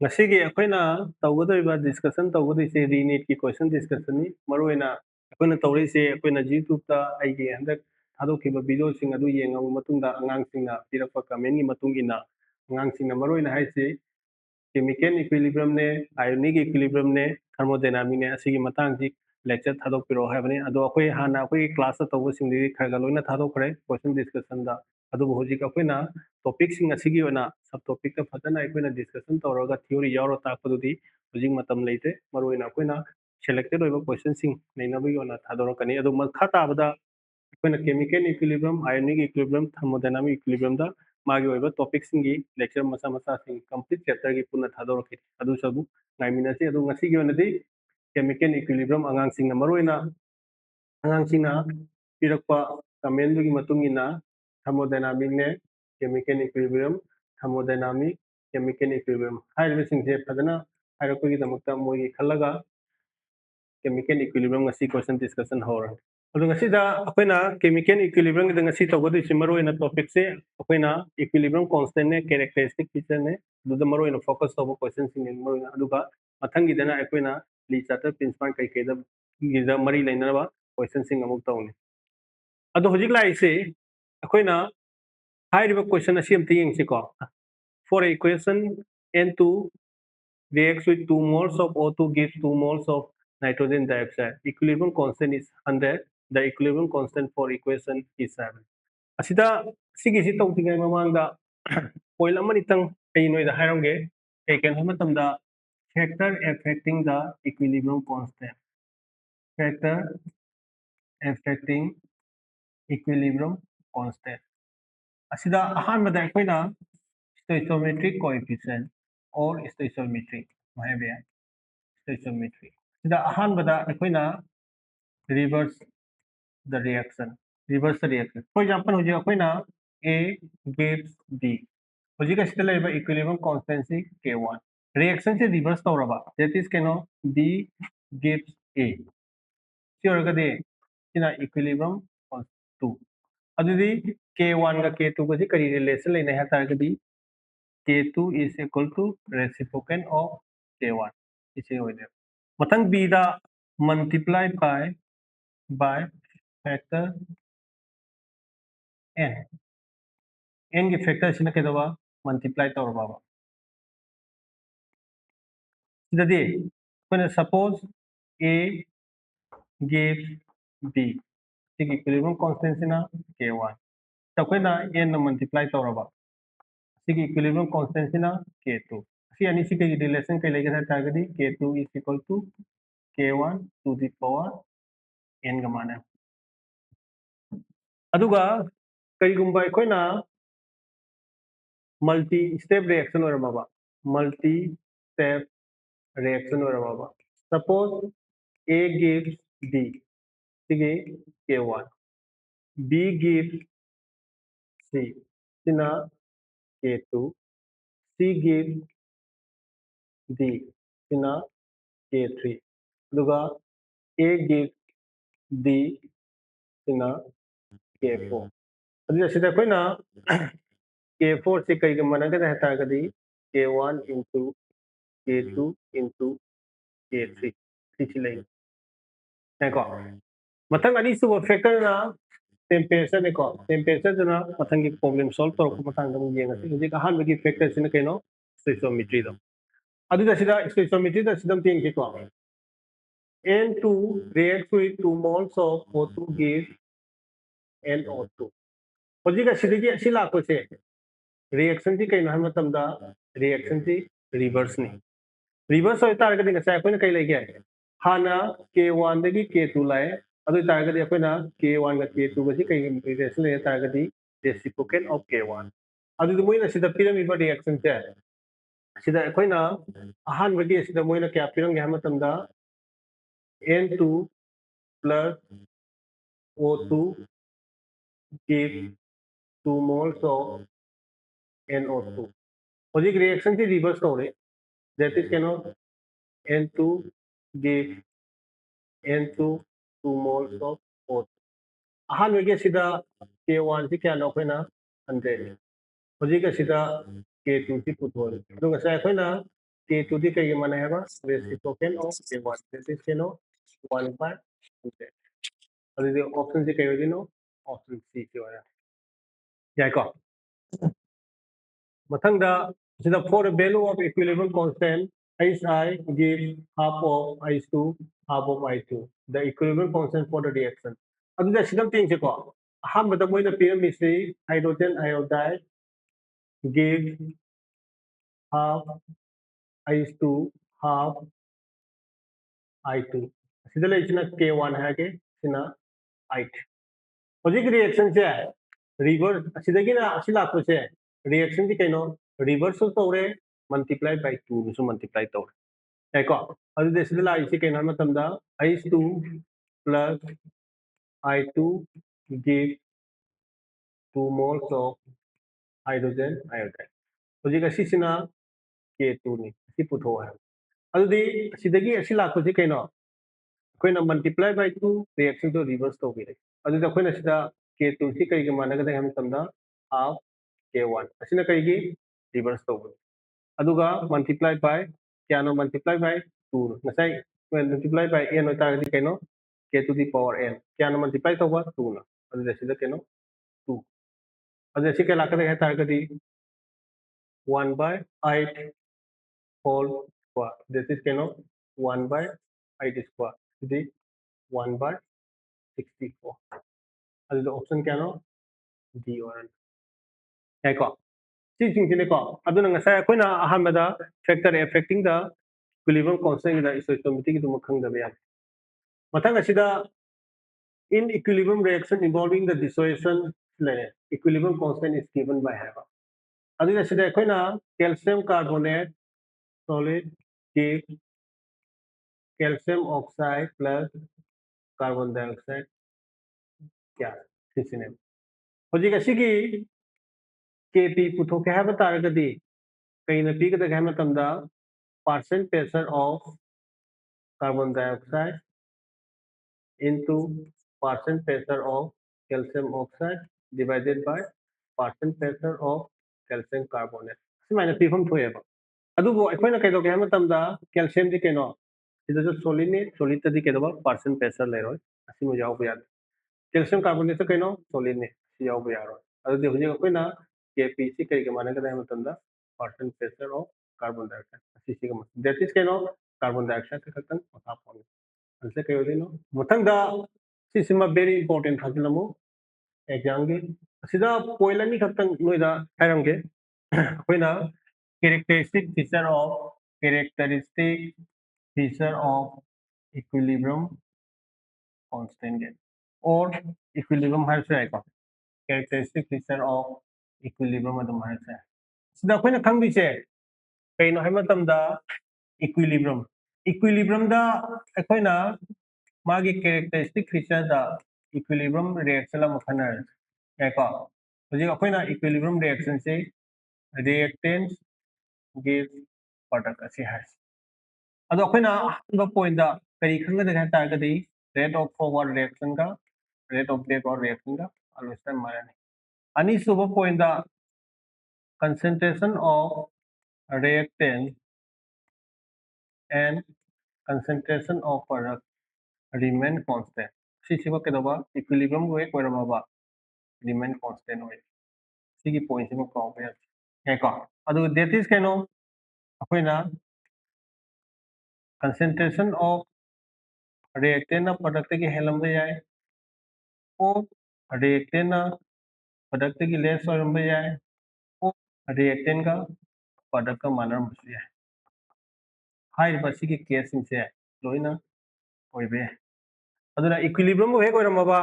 ꯉꯁꯤꯒꯤ ꯑꯩꯈꯣꯏꯅ ꯇꯧꯒꯗꯧꯔꯤꯕ discussion ꯇꯧꯒꯗꯣꯏꯁꯦ ꯔꯤꯅꯦꯠꯀꯤ question ꯗꯤꯁꯀꯁꯟꯅꯤ ꯃꯔꯨꯑꯣꯏꯅ ꯑꯩꯈꯣꯏꯅ ꯇꯧꯔꯤꯁꯦ ꯑꯩꯈꯣꯏꯅ ꯌꯨꯇ꯭ꯌꯨꯕꯇ ꯑꯩꯒꯤ ꯍꯟꯗꯛ ꯊꯥꯗꯣꯛꯈꯤꯕ ꯚꯤꯗꯤꯑꯣꯁꯤꯡ ꯑꯗꯨ ꯌꯦꯡꯉꯕ ꯃꯇꯨꯡꯗ ꯑꯉꯥꯡꯁꯤꯡꯅ ꯄꯤꯔꯛꯄ ꯀꯃꯦꯟꯒꯤ ꯃꯇꯨꯡ ꯏꯟꯅ ꯑꯉꯥꯡꯁꯤꯡꯅ ꯃꯔꯨꯑꯣꯏꯅ ꯍꯥꯏꯁꯤ ꯀꯦꯃꯤꯀꯦꯜ ꯏꯀ꯭ꯋꯤꯂꯤꯕ꯭ꯔꯝꯅꯦ ꯑꯥꯏꯑꯣꯅꯤꯛ ꯏꯀ꯭ꯋꯤꯂꯤꯕ꯭ꯔꯝꯅꯦ ꯊꯔꯃꯣꯗꯥꯏꯅꯥꯃꯤꯛꯅꯦ ꯑꯁꯤꯒꯤ ꯃꯇꯥꯡꯁꯤ ꯂꯦꯛꯆꯔ ꯊꯥꯗꯣꯛꯄꯤꯔꯛꯑꯣ ꯍꯥꯏꯕꯅꯤ ꯑꯗꯣ ꯑꯩꯈꯣꯏ ꯍꯥꯟꯅ ꯑꯩꯈꯣꯏꯒꯤ ꯀ꯭ꯂꯥꯁꯇ ꯇꯧꯕꯁꯤꯡꯗꯨꯗꯤ ꯈꯔ ꯂꯣꯏꯅ ꯊꯥꯗꯣꯛꯈ꯭ꯔꯦ ꯀ꯭ꯋꯦꯁꯟ ꯗꯤꯁꯀꯁꯟꯗ ꯑꯗꯨꯕꯨ ꯍꯧꯖꯤꯛ ꯑꯩꯈꯣꯏꯅ ꯇꯣꯄꯤꯛꯁꯤꯡ ꯑꯁꯤꯒꯤ ꯑꯣꯏꯅ ꯁꯕ ꯇꯣꯄꯤꯛꯇ ꯐꯖꯅ ꯑꯩꯈꯣꯏꯅ ꯗꯤꯁꯀꯁꯟ ꯇꯧꯔꯒ ꯊꯤꯑꯣꯔꯤ ꯌꯥꯎꯔ ꯇꯥꯛꯄꯗꯨꯗꯤ ꯍꯧꯖꯤꯛ ꯃꯇꯝ ꯂꯩꯇꯦ ꯃꯔꯨꯑꯣꯏꯅ ꯑꯩꯈꯣꯏꯅ ꯁꯦꯂꯦꯛꯇꯦड ꯑꯣꯏꯕ ꯀ꯭ꯋꯦꯁꯟꯁꯤꯡ ꯅꯩꯅꯕꯒꯤ ꯑꯣꯏꯅ ꯊꯥꯗꯣꯔꯛꯀꯅꯤ ꯑꯗꯨ ꯃꯈꯥ ꯇꯥꯕꯗ ꯑꯩꯈꯣꯏꯅ ꯀꯦꯃꯤꯀꯦꯜ ꯏꯀ꯭ꯋꯤꯂꯤꯕ꯭ꯔꯝ ꯑꯥꯏꯑꯣꯅꯤꯛ ꯏꯀ꯭ꯋꯤꯂꯤꯕ꯭ꯔꯝ ꯊꯔꯃꯣꯗꯥꯏꯅꯥꯃꯤꯛ ꯏꯀ꯭ꯋꯤꯂꯤꯕ꯭ꯔꯝꯗ ꯃꯥꯒꯤ ꯑꯣꯏꯕ ꯇꯣꯄꯤꯛꯁꯤꯡꯒꯤ ꯂꯦꯛꯆꯔ ꯃꯆꯥ ꯃꯆꯥꯁꯤꯡ ꯀꯝꯄ꯭ꯂꯤꯠ ꯆꯦꯞꯇꯔꯒꯤ ꯄꯨꯟꯅ ꯊꯥꯗꯣꯔꯛꯈꯤ ꯑꯗꯨꯁꯨ ꯉꯥꯏꯃꯤꯟꯅꯁꯤ ꯑꯗꯨ ꯉꯁꯤꯒꯤ ꯑꯣꯏꯅꯗꯤ ꯀꯦꯃꯤꯀꯦꯜ ꯏꯀ꯭ꯋꯤꯂꯤꯕ꯭ꯔꯝ ꯑꯉꯥꯡꯁꯤꯡꯅ ꯃꯔꯨꯑꯣꯏꯅ ꯑꯉꯥꯡꯁꯤꯡꯅ ꯄꯤꯔꯛꯄ ꯀꯃꯦꯟꯗꯨꯒꯤ ꯃꯇꯨꯡ ꯏꯟꯅ ꯊꯔꯃꯣꯗꯥꯏꯅꯥꯃꯤꯛꯅꯦ ꯀꯦꯃꯤꯀꯦꯜ ꯏꯀ꯭ꯋꯤꯂꯤꯕ꯭ꯔꯝ ꯊꯔꯃꯣꯗꯥꯏꯅꯥꯃꯤꯛ ꯀꯦꯃꯤꯀꯦꯜ ꯏꯀ꯭ꯋꯤꯂꯤꯕ꯭ꯔꯝ ꯍꯥꯏꯔꯤꯕꯁꯤꯡꯁꯦ ꯐꯖꯅ ꯍꯥꯏꯔꯛꯄꯒꯤꯗꯃꯛꯇ ꯃꯣꯏꯒꯤ ꯈꯜꯂꯒ ꯀꯦꯃꯤꯀꯦꯜ ꯏꯀ꯭ꯋꯤꯂꯤꯕ꯭ꯔꯝ ꯉꯁꯤ ꯀ꯭ꯋꯦꯁꯟ ꯗꯤꯁꯀꯁꯟ ꯍꯧꯔꯒꯦ ꯑꯗꯣ ꯉꯁꯤꯗ ꯑꯩꯈꯣꯏꯅ ꯀꯦꯃꯤꯀꯦꯜ ꯏꯀ꯭ꯋꯤꯂꯤꯕ꯭ꯔꯝꯒꯤꯗ ꯉꯁꯤ ꯇꯧꯒꯗꯣꯏꯁꯤ ꯃꯔꯨꯑꯣꯏꯅ ꯇꯣꯄꯤꯛꯁꯦ ꯑꯩꯈꯣꯏꯅ ꯏꯀ꯭ꯋꯤꯂꯤꯕ꯭ꯔꯝ ꯀꯣꯟꯁꯇꯦꯟꯅꯦ ꯀꯦꯔꯦꯛꯇꯔꯤꯁꯇꯤꯛ ꯐꯤꯆꯔꯅꯦ ꯑꯗꯨꯗ ꯃꯔꯨꯑꯣꯏꯅ ꯐꯣꯀꯁ ꯇꯧꯕ ꯀ꯭ꯋꯦꯁꯟꯁꯤꯡꯅꯤ ꯃꯔꯨꯑꯣꯏꯅ ꯑꯗꯨꯒ ꯃꯊꯪꯒꯤꯗꯅ ꯑꯩꯈꯣꯏꯅ ꯂꯤ ꯆꯥꯔꯇꯔ ꯄ꯭ꯔꯤꯟꯁꯤꯄꯥꯜ ꯀꯩꯀꯩꯗ ꯃꯔꯤ ꯂꯩꯅꯕ ꯀ꯭ꯋꯦꯁꯟꯁꯤꯡ ꯑꯃꯨꯛ ꯇꯧꯅꯤ ꯑꯗꯣ ꯍꯧꯖꯤꯛ ꯂꯥꯛꯏꯁꯤ ꯑꯩꯈꯣꯏꯅ ꯍꯥꯏꯔꯤꯕ ꯀ꯭ꯋꯦꯁꯟ ꯑꯁꯤ ꯑꯝꯇ ꯌꯦꯡꯁꯤꯀꯣ for a equation N2 reacts with 2 moles of O2 gives 2 moles of nitrogen dioxide. Equilibrium constant is 100. The equilibrium constant for equation is 7. ꯑꯁꯤꯗ ꯁꯤꯒꯤꯁꯤ ꯇꯧꯗ꯭ꯔꯤꯉꯩ ꯃꯃꯥꯡꯗ ꯄꯣꯏꯟ ꯑꯃꯅꯤꯇꯪ ꯑꯩ ꯅꯣꯏꯗ ꯍꯥꯏꯔꯝꯒꯦ ꯀꯩꯒꯤꯅꯣ ꯍꯥꯏꯕ ꯃꯇꯝꯗ factor affecting the equilibrium constant. Factor affecting equilibrium constant. ꯑꯁꯤꯗ ꯑꯍꯥꯟꯕꯗ ꯑꯩꯈꯣꯏꯅ stoichiometric coefficient or stoichiometric ꯍꯥꯏꯕ ꯌꯥꯏ stoichiometry sida ahanbada aikoina reverse the reaction for example hoji aikoina a gives b hoji ka sida leba equilibrium constancy k1 reaction se reverse tawraba that is keno b gives a sure gade sina equilibrium 2 adudi k1 ga k2 ga si kari relation leina ha targadi k2 is equal to reciprocal of k1 isi hoide matang b da multiply by factor n n की factor sina kedaba multiply tawraba sidadi when suppose a gives b sigi equilibrium constant sina k1 takoina n na multiply tawraba sigi equilibrium constant sina k2 si ani si ke relation kai lega targadi k2 is equal to k1 to the power n ga mana aduga kaigumba aikoina multi step reaction oramaba multi step reaction oramaba suppose a gives b sige k1 b gives c sina k2 c gives d sina k3 aduga a gives d sina k4 aduga sida koina k4 से कई मनागद है कदी k1 into k2 into k3 सिची लई है को मथंग अनी सुब factor ना टेम्परेचर ने को टेम्परेचर जना मथंग की प्रॉब्लम सॉल्व तो को मथंग दम येंग से जे का हान की फैक्टर सिन केनो स्टोइचियोमेट्री दो अदु दसिदा स्टोइचियोमेट्री दा सिदम तेंग के को N2 reacts with 2 moles of O2 gives NO2 होजी का सिदगी असि लाको से reaction ji kaino ha matam da reaction ji reverse ni reverse hoy tar gadi ngasai akoina kai lege hana k1 dagi k2 lai adu tar gadi akoina k1 ga k2 ga ji kai relation le tar gadi reciprocal of k1 adu moina sida pyramid ba reaction che sida akoina ahan bagi sida moina kya pirang ha matam da n2 plus o2 gives 2 moles of NO2 hoji reaction ji reverse tore that is cannot N2 gives N2 2 moles of O2 ahan wege sida K1 si kya no koina 100 hoji ka sida K2 si puthol aduga sai koina K2 दी कई माने है reciprocal of K1. This is 1/100. अभी option से कई होगी no option C की वाला यार को मथंगदा सिदा for the value of equilibrium constant HI give half of H2 half of I2 the equilibrium constant for the reaction अभी दा सिदा तीन से को हम बता मोई ना PM से hydrogen iodide give half H2 half I2 सिदा ले इतना K1 है के सिना I2 हौजिक रिएक्शन से रिवर्स असिदगिना असिलाको से रिएक्शन की कइनो रिवर्स तौरे मल्टीप्लाई बाय 2 सो मल्टीप्लाई तौरे याको अदुदे सिदला इसे कइनो मतमदा H2 plus I2 give 2 moles of hydrogen iodide हौजिक असिसिना K2 नि सि पुथो है अदुदि असिदगी असिलाको से कइनो अखोइना मल्टीप्लाई बाय 2 रिएक्शन तो रिवर्स तो बिरे अदुदा अखोइना सिदा K2 सि कइगे मानगदा हम तमदा हाफ K1 असिना कइगी रिवर्स तो अदुगा मल्टीप्लाई बाय क्यानो मल्टीप्लाई बाय 2 नसाई मल्टीप्लाई बाय n होता है कइनो K to the power n क्यानो मल्टीप्लाई तो 2 ना अदुदा सिदा कइनो 2 अदुदा सि कला का है तारगदी 1 by 8 whole square this is कइनो 1 by 8 square this is 1 by 64 अदुदा ऑप्शन क्यानो D और याको सिंसिने को अदुना ngasa अखोइना अहमदा factor affecting the equilibrium constant the आइसोटोमेटिक दुम खंगदबे या मथंग असिदा in equilibrium reaction involving the dissociation equilibrium constant is given by have अदुना सिदा अखोइना calcium carbonate solid give calcium oxide plus carbon dioxide क्या सिसिने होजिक असिगी Kp पुथोके है बतारगदी कहीं पी का है मतमदा percent pressure of carbon dioxide into percent pressure of calcium oxide divided by percent pressure of calcium carbonate सिमाइना पीफम थोएबा अदुबो अखोइना कइदोके है मतमदा calcium दी कइनो सिदा जो solid ने solid तदी कइदोबा percent pressure लेरोय असिमो जाओ बयाद calcium carbonate तो कइनो solid ने याओ बयारो अदुदि होजे अखोइना Kp सी कइगे मानगदा है मतमदा percent pressure of carbon dioxide असिसिगा that is कइनो carbon dioxide का खतन पता पोन अंसे कयो दिनो मथंगदा सिसिमा very important थाजिलमो एग्जाम गे सिदा पोइलनी खतन नोइदा हायरंगे अखोइना characteristic feature of equilibrium constant गे or equilibrium हायर से आएगा characteristic feature of equilibrium अदम हायर से सिदा अखोइना खंगदिसे कइनो है मतमदा equilibrium दा अखोइना मागी characteristic feature दा equilibrium reaction ला मखना याको होजे अखोइना equilibrium reaction से reactants gives product असे है अदो अखोइना द पॉइंट दा करी खंगदा है तारगदी rate of forward reaction का rate of backward reaction का अलवेस्टन मारने अनि सुबह पॉइंट दा concentration of reactant and concentration of product remain constant सिसिबा केदबा equilibrium way कोरमाबा remain constant होय सिगी पॉइंट सिमा काउ पे हेको अदु that is कनो अखोइना concentration of reactant ना product की हेलम जाय or reactant ना product की less होरम जाय or reactant का product का मानर मसिया हाई बसी की केस से लोइना होइबे अदुना equilibrium way कोरमाबा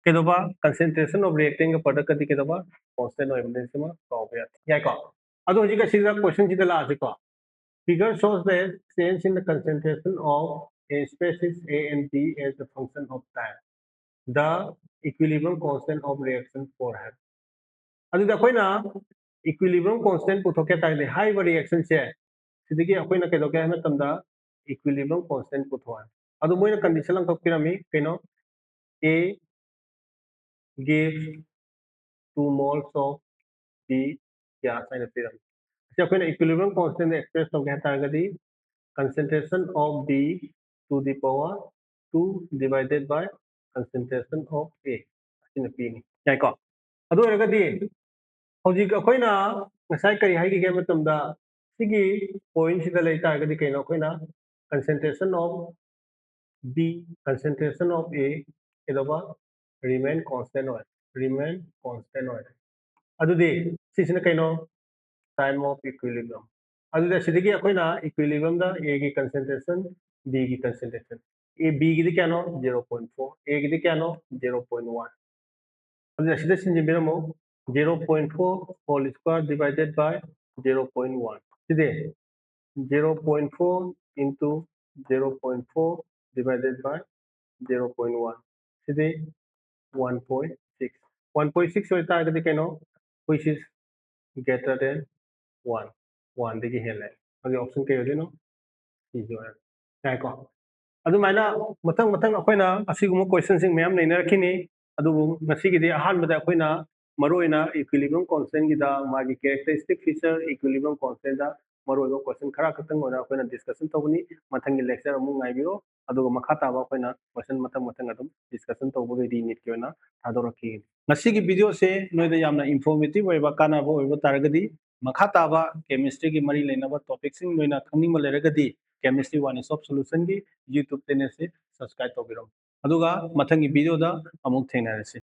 केदोबा concentration of reactant का product कदी केदोबा constant होइबे सिमा काउ पे याको अदु हजिका सिदा question जिदला आसिको figure shows the change in the concentration of a species A and B as a function of time. The equilibrium constant of reaction for have. अदु अखोइना equilibrium constant पुथोके ताइदे high reaction से सिदिगी अखोइना केदोके है मतमदा equilibrium constant पुथोआ अदु Moina condition लं थोपिरामी केनो A gives 2 moles of B क्या साइन पिरामी से अखोना इक्विलिब्रियम कांस्टेंट एक्सप्रेस तौगे हातारगदी concentration of B to the power 2 divided by concentration of A asina pini yaiko adu eragadi hojik akoina ngasai kari haigi ge matamda sigi point sida lei targadi kaino akoina concentration of B concentration of A edoba remain constant oil adudi sisina kaino time of equilibrium aduda sidigi akoina equilibrium da A ki concentration B ki concentration B ki di kyano 0.4 A ki di kyano 0.1 aduda sida sinjibiramo 0.4 whole square divided by 0.1 side 0.4 into 0.4 divided by 0.1 side 1.6 1.6 होता है कदी कनो which is greater than 1 1 degi hele adi option ke yodino si jo hai ko adu maina mathang mathang akoina asiguma question sing mayam nei na rakini adu ngasi gi de ahan bada akoina maroina equilibrium constant gi da magi characteristic feature equilibrium constant da maroido question khara khatang ora akoina discussion tawni mathang gi lecture amu ngai biro adu makha ta ba akoina question mathang mathang adum discussion tawbo gi RE-NEET ki ona thadoraki ngasi gi video se noida yamna informative oiba kana bo oiba taragadi makha ta ba chemistry gi mari leinaba topic sing noina thangning ma leragadi chemistry one stop solution gi youtube channel se subscribe tawbirom aduga mathangi video da amuk thenarase